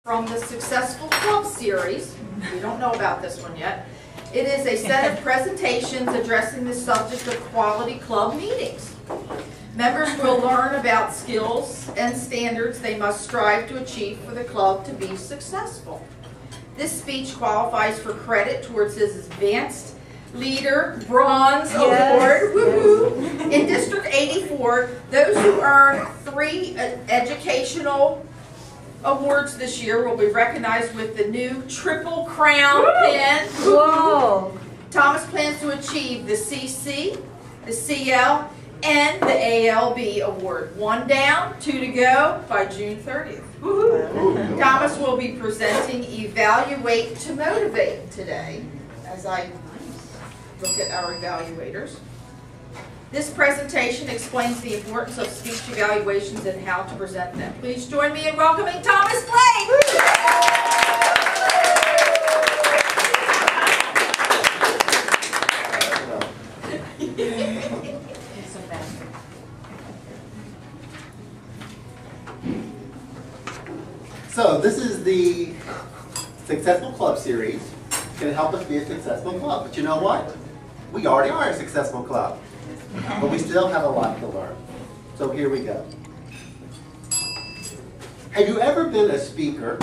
From the Successful Club series. We don't know about this one yet. It is a set of presentations addressing the subject of quality club meetings. Members will learn about skills and standards they must strive to achieve for the club to be successful. This speech qualifies for credit towards his Advanced Leader Bronze Award. Woohoo! In District 84, those who earn 3 educational awards this year will be recognized with the new Triple Crown pin. Whoa! Thomas plans to achieve the CC, the CL, and the ALB award. 1 down, 2 to go by June 30th. Woohoo! Thomas will be presenting Evaluate to Motivate today as I look at our evaluators. This presentation explains the importance of speech evaluations and how to present them. Please join me in welcoming Thomas Blake! So this is the Successful Club series. It's going to help us be a successful club. But you know what? We already are a successful club. But we still have a lot to learn. So here we go. Have you ever been a speaker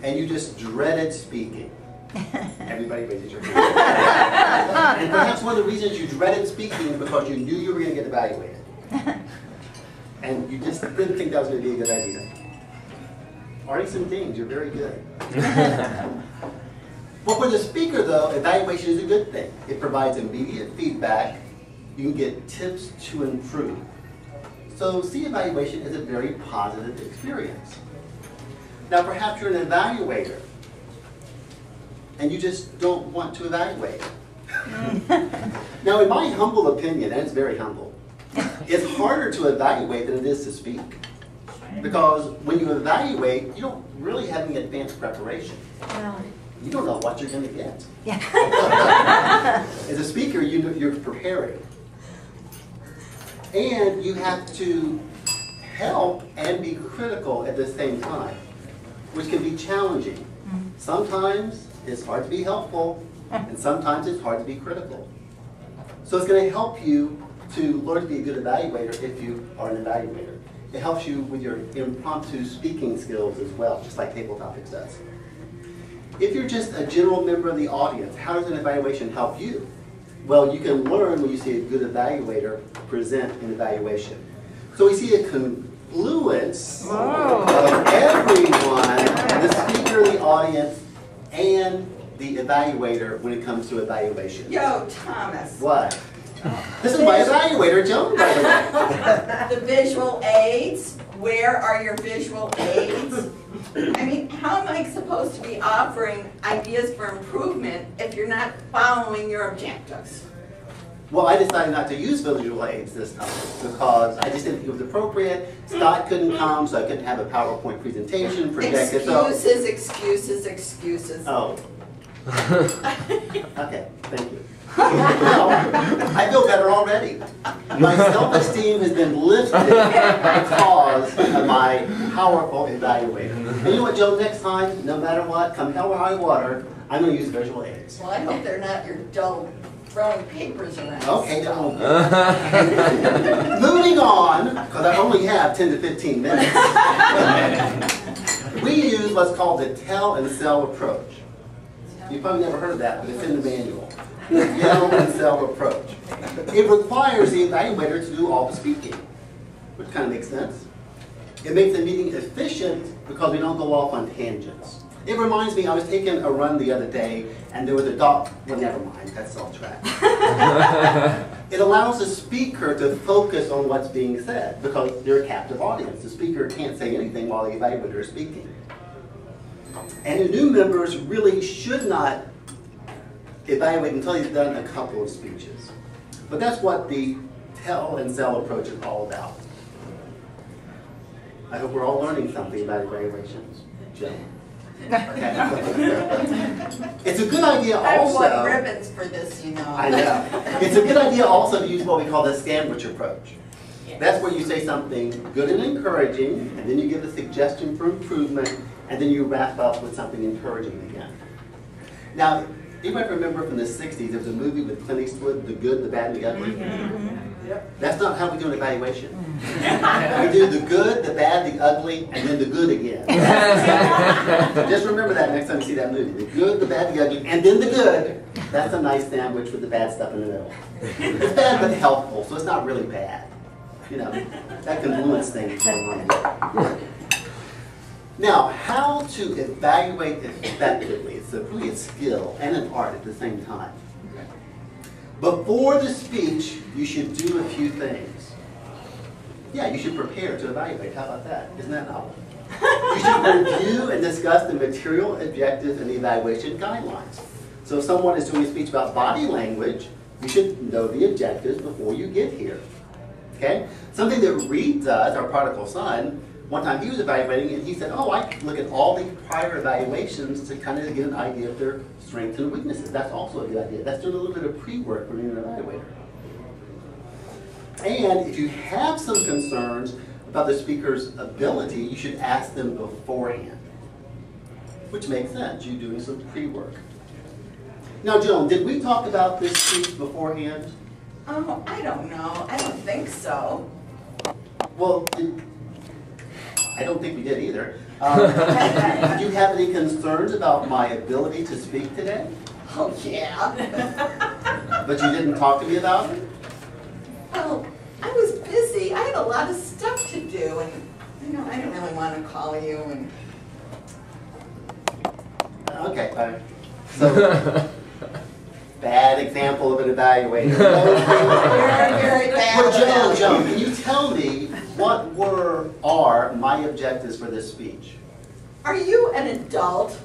and you just dreaded speaking? Everybody raises your hand. And perhaps one of the reasons you dreaded speaking is because you knew you were going to get evaluated. And you just didn't think that was going to be a good idea. Already some things, you're very good. But for the speaker though, evaluation is a good thing. It provides immediate feedback. You can get tips to improve. So see evaluation is a very positive experience. Now perhaps you're an evaluator and you just don't want to evaluate. Now in my humble opinion, and it's very humble, it's harder to evaluate than it is to speak. Because when you evaluate, you don't really have any advanced preparation. You don't know what you're going to get. As a speaker, you're preparing. And you have to help and be critical at the same time, which can be challenging. Sometimes it's hard to be helpful, and sometimes it's hard to be critical. So it's going to help you to learn to be a good evaluator if you are an evaluator. It helps you with your impromptu speaking skills as well, just like Table Topics does. If you're just a general member of the audience, how does an evaluation help you? Well, you can learn when you see a good evaluator present an evaluation. So we see a confluence of everyone, the speaker, the audience, and the evaluator when it comes to evaluation. Yo, Thomas. What? This is my evaluator, Joan, by the way. The visual aids. Where are your visual aids? I mean, how am I supposed to be offering ideas for improvement if you're not following your objectives? Well, I decided not to use visual aids this time because I just didn't think it was appropriate. Scott couldn't come, so I couldn't have a PowerPoint presentation projected. Excuses, excuses, excuses. Oh. Okay, thank you. Well, I feel better already. My self-esteem has been lifted because of my powerful evaluator. And you know what, Joe, next time, no matter what, come hell or high water, I'm going to use visual aids. Well, I hope they're not your dull throwing papers around. Okay, don't. Moving on, because I only have 10 to 15 minutes. We use what's called the tell and sell approach. You've probably never heard of that, but it's in the manual. The tell and sell approach. It requires the evaluator to do all the speaking, which kind of makes sense. It makes the meeting efficient because we don't go off on tangents. It reminds me, I was taking a run the other day, and there was a dog. Well, never mind, that's off track. It allows the speaker to focus on what's being said because they're a captive audience. The speaker can't say anything while the evaluator is speaking. And the new members really should not evaluate until he's done a couple of speeches. But that's what the tell and sell approach is all about. I hope we're all learning something about evaluations. Jill? Okay. It's a good idea also. I want ribbons for this, you know. I know. It's a good idea also to use what we call the sandwich approach. That's where you say something good and encouraging, and then you give a suggestion for improvement, and then you wrap up with something encouraging again. Now, you might remember from the 60s, there was a movie with Clint Eastwood, The Good, the Bad, and the Ugly. That's not how we do an evaluation. We do the good, the bad, the ugly, and then the good again. Just remember that next time you see that movie. The good, the bad, the ugly, and then the good. That's a nice sandwich with the bad stuff in the middle. It's bad but helpful, so it's not really bad. You know, that congruence thing is going on here. Now, how to evaluate effectively. It's really a skill and an art at the same time. Before the speech, you should do a few things. Yeah, you should prepare to evaluate. How about that? Isn't that novel? You should review and discuss the material, objectives, and the evaluation guidelines. So if someone is doing a speech about body language, you should know the objectives before you get here. Okay? Something that Reed does, our prodigal son, one time he was evaluating and he said, oh, I look at all the prior evaluations to kind of get an idea of their strengths and weaknesses. That's also a good idea. That's doing a little bit of pre-work for being an evaluator. And if you have some concerns about the speaker's ability, you should ask them beforehand, which makes sense. You're doing some pre-work. Now, Joan, did we talk about this speech beforehand? Oh, I don't know. I don't think so. Well, I don't think we did either. Did you have any concerns about my ability to speak today? Oh, yeah. But you didn't talk to me about it? Well, I was busy. I had a lot of stuff to do, and I didn't really want to call you. And Okay, fine. So, bad example of an evaluator. Very, very bad. Well, Joan, can you tell me what are my objectives for this speech? Are you an adult?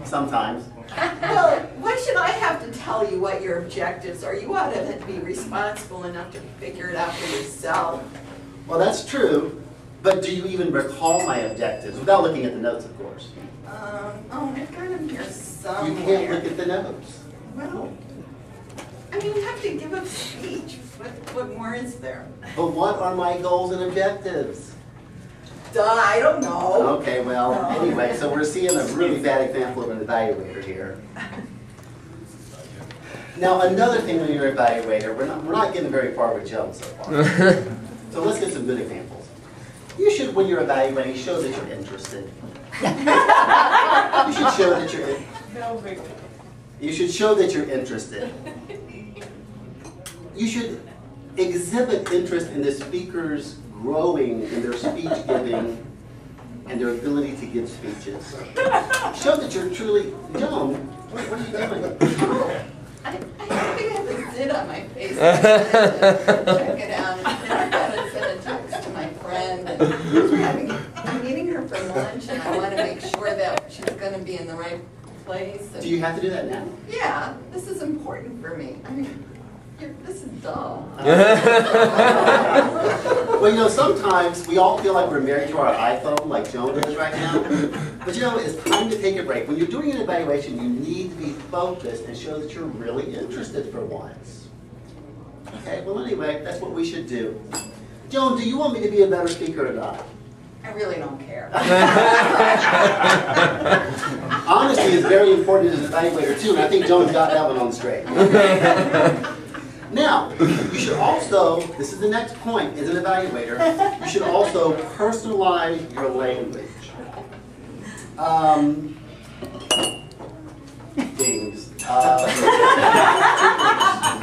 Sometimes. Well, why should I have to tell you what your objectives are? You ought to be responsible enough to figure it out for yourself. Well, that's true, but do you even recall my objectives? Without looking at the notes, of course. Oh, I've got them here somewhere. You can't look at the notes. Well, I mean, you have to give a speech. What more is there? But what are my goals and objectives? Duh, I don't know. Okay, well, anyway, so we're seeing a really bad example of an evaluator here. Now, another thing when you're an evaluator, we're not getting very far with Joan so far. So let's get some good examples. You should, when you're evaluating, show that you're interested. You should show that you're You should show that you're interested. You should exhibit interest in the speaker's growing in their speech giving and their ability to give speeches. Show that you're truly, Joan, what are you doing? I think I have a zit on my face. Check it out. And I've got to send a text to my friend. And I'm meeting her for lunch, and I want to make sure that she's going to be in the right place. Do you have to do that now? Yeah, this is important for me. I mean, this is dull. Well, sometimes we all feel like we're married to our iPhone, like Joan is right now. But it's time to take a break. When you're doing an evaluation, you need to be focused and show that you're really interested for once. Okay, well anyway, that's what we should do. Joan, do you want me to be a better speaker or not? I really don't care. Honesty is very important as an evaluator too, and I think Joan's got that one on straight. Now, you should also, this is the next point as an evaluator, you should also personalize your language. Things.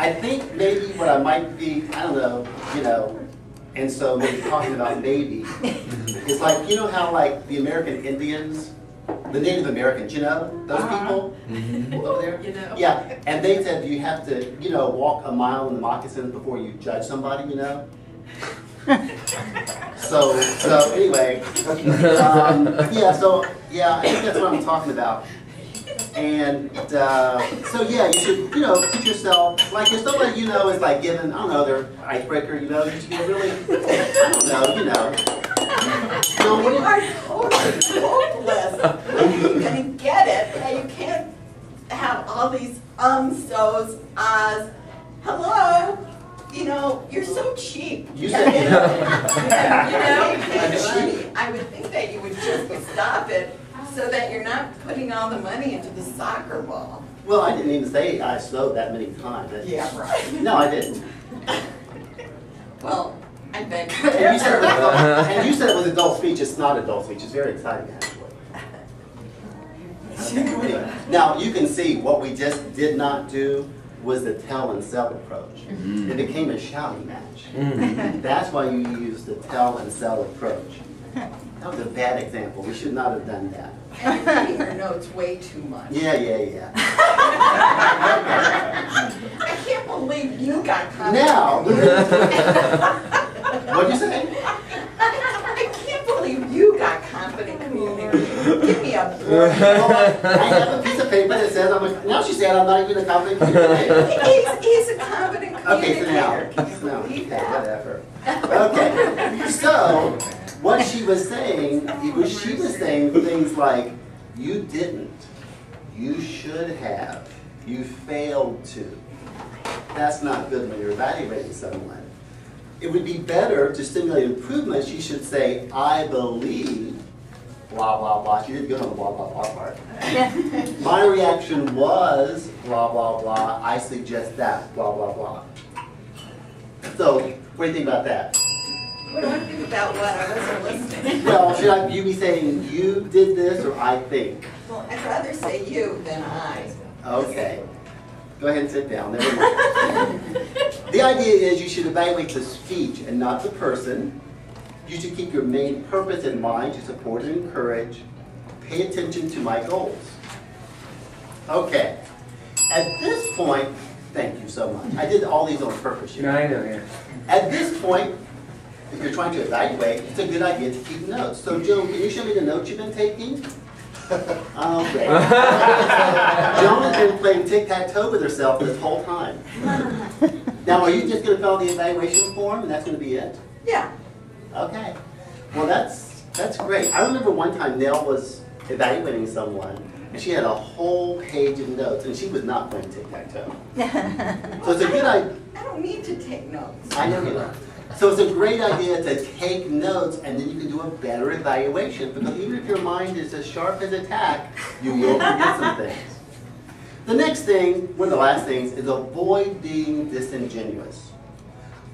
I think maybe what I might be, I don't know, and so maybe talking about maybe, is like, how like the American Indians, the Native Americans, those people over there? Yeah, and they said you have to, walk a mile in the moccasins before you judge somebody, So anyway, I think that's what I'm talking about. And so yeah, you should, put yourself, like if somebody, is like giving, I don't know, their icebreaker, you should be really, I don't know. So You are totally hopeless. When are you going to get it? And you can't have all these so's, ahs. Hello? You're so cheap. You said, I would think that you would just stop it So that you're not putting all the money into the soccer ball. Well, I didn't even say I snowed that many times. Right. No, I didn't. Well, I bet. And you said it was adult speech. It's not adult speech. It's very exciting, actually. Anyway, now, you can see what we just did not do was the tell and sell approach. It became a shouting match. That's why you use the tell and sell approach. That was a bad example. We should not have done that. And you're reading her notes way too much. Yeah. I can't believe you got caught. Now, what'd you say? I can't believe you got confident communicator. Give me a break. Well, I have a piece of paper that says now she said I'm not even a confident communicator. He's a confident Okay, so now, communicator. Can you believe that? whatever. Okay, so what she was saying, she was saying things like, you didn't, you should have, you failed to. That's not good when you're evaluating someone. It would be better to stimulate improvement. She should say, I believe, blah, blah, blah. She didn't go on the blah, blah, blah part. My reaction was, blah, blah, blah. I suggest that, blah, blah, blah. So, what do you think about that? What do I think about what? I wasn't listening. Well, should you be saying, you did this, or I think? Well, I'd rather say you than I. Okay. Go ahead and sit down. Never mind. The idea is you should evaluate the speech and not the person. You should keep your main purpose in mind to support and encourage. Pay attention to my goals. Okay. At this point, thank you so much. I did all these on purpose. No, I know, yeah. At this point, if you're trying to evaluate, it's a good idea to keep notes. So, Joan, can you show me the notes you've been taking? Okay. Joan has been playing tic-tac-toe with herself this whole time. Now, are you just going to fill out the evaluation form and that's going to be it? Yeah. Okay. Well, that's great. I remember one time Nell was evaluating someone and she had a whole page of notes and she was not playing tic-tac-toe. So it's a good idea. I don't need to take notes. I know you don't. So it's a great idea to take notes and then you can do a better evaluation because even if your mind is as sharp as a tack, you will forget some things. The next thing, one of the last things, is avoid being disingenuous.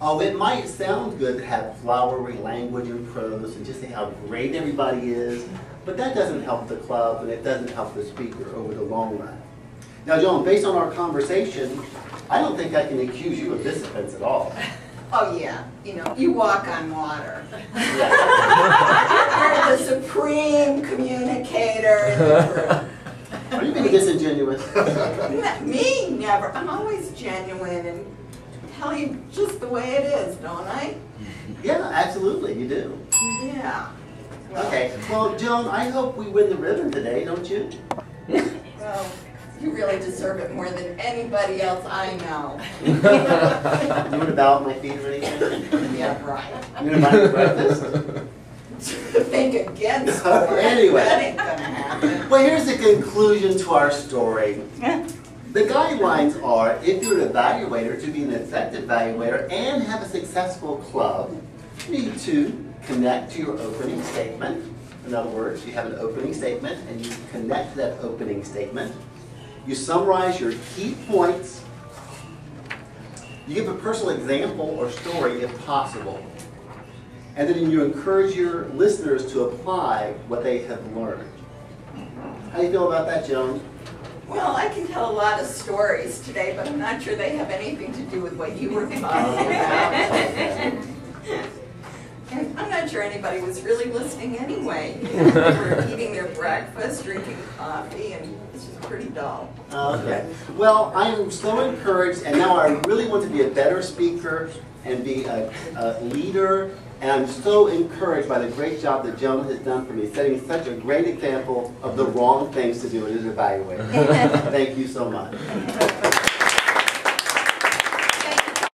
Oh, it might sound good to have flowery language and prose and just say how great everybody is, but that doesn't help the club and it doesn't help the speaker over the long run. Now, Joan, based on our conversation, I don't think I can accuse you of this offense at all. Oh, yeah. You know, you walk on water. Yeah. You're the supreme communicator in the group. Are you being disingenuous? Me, never. I'm always genuine and tell you just the way it is, don't I? Yeah, absolutely, you do. Yeah. Well, Okay, well, Joan, I hope we win the ribbon today, don't you? well, you really deserve it more than anybody else I know. You want to bow at my feet or anything? Yeah, right. You want to buy me breakfast? Think again, sport. Anyway. That ain't gonna happen. Well, here's the conclusion to our story. The guidelines are, if you're an evaluator, to be an effective evaluator and have a successful club, you need to connect to your opening statement. In other words, you have an opening statement and you connect to that opening statement. You summarize your key points. You give a personal example or story if possible. And then you encourage your listeners to apply what they have learned. How do you feel about that, Joan? Well, I can tell a lot of stories today, but I'm not sure they have anything to do with what you were talking about. And I'm not sure anybody was really listening anyway. You know, they were eating their breakfast, drinking coffee, and it's just pretty dull. Okay. Well, I am so encouraged, and now I really want to be a better speaker and be a leader. And I'm so encouraged by the great job that Joan has done for me, setting such a great example of the wrong things to do as an evaluator. Thank you so much.